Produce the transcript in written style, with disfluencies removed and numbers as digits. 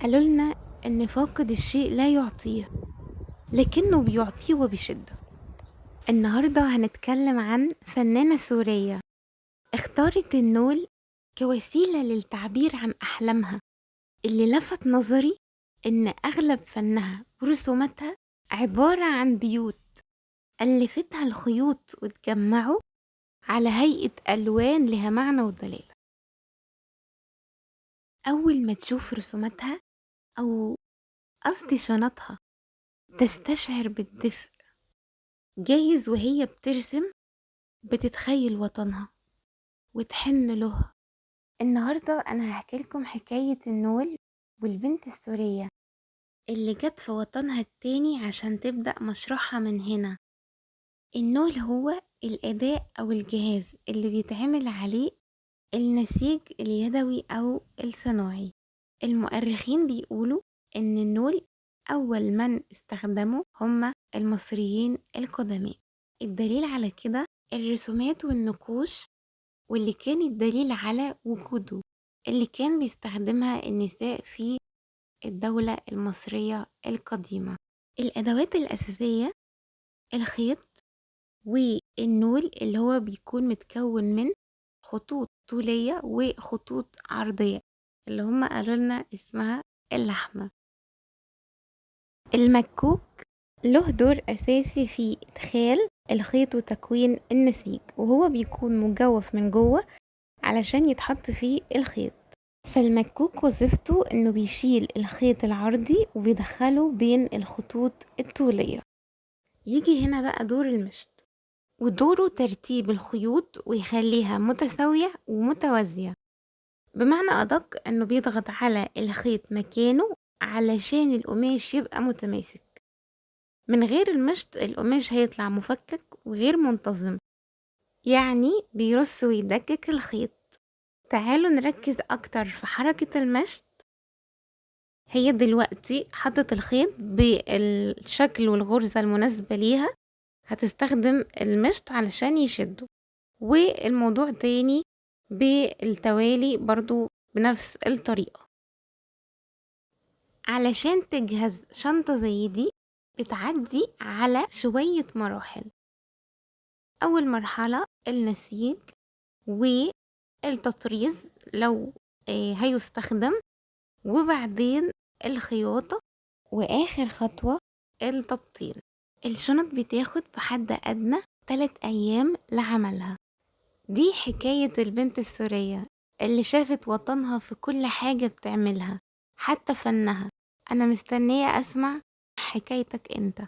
قالوا لنا إن فاقد الشيء لا يعطيه، لكنه بيعطيه وبشدة. النهاردة هنتكلم عن فنانة سورية اختارت النول كوسيلة للتعبير عن أحلامها. اللي لفت نظري إن أغلب فنها ورسوماتها عبارة عن بيوت ألفتها الخيوط وتجمعوا على هيئة ألوان لها معنى ودلالة. أول ما تشوف رسوماتها أو قصدي شنطها تستشعر بالدفء. جايز وهي بترسم بتتخيل وطنها وتحن له. النهاردة أنا هحكي لكم حكاية النول والبنت السورية اللي جت في وطنها التاني عشان تبدأ مشروعها من هنا. النول هو الأداة أو الجهاز اللي بيتعمل عليه النسيج اليدوي أو الصناعي. المؤرخين بيقولوا إن النول أول من استخدمه هم المصريين القدماء. الدليل على كده الرسومات والنقوش، واللي كان الدليل على وجوده اللي كان بيستخدمها النساء في الدولة المصرية القديمة. الأدوات الأساسية الخيط والنول اللي هو بيكون متكون من خطوط طولية وخطوط عرضية اللي هم قالوا لنا اسمها اللحمة. المكوك له دور أساسي في إدخال الخيط وتكوين النسيج، وهو بيكون مجوف من جوه علشان يتحط فيه الخيط. فالمكوك وظيفته إنه بيشيل الخيط العرضي وبيدخله بين الخطوط الطولية. يجي هنا بقى دور المشط، ودوره ترتيب الخيوط ويخليها متساوية ومتوازية. بمعنى أدق إنه بيضغط على الخيط مكانه علشان القماش يبقى متماسك. من غير المشط القماش هيطلع مفكك وغير منتظم، يعني بيرص ويدكك الخيط. تعالوا نركز أكتر في حركة المشط. هي دلوقتي حطت الخيط بالشكل والغرزة المناسبة ليها، هتستخدم المشط علشان يشده، والموضوع تاني بالتوالي برضو بنفس الطريقة. علشان تجهز شنطة زي دي بتعدي على شوية مراحل. أول مرحلة النسيج والتطريز لو هيستخدم، وبعدين الخياطة، وآخر خطوة التبطين. الشنط بتاخد بحد أدنى 3 أيام لعملها. دي حكاية البنت السورية اللي شافت وطنها في كل حاجة بتعملها، حتى فنها. أنا مستنية أسمع حكايتك أنت.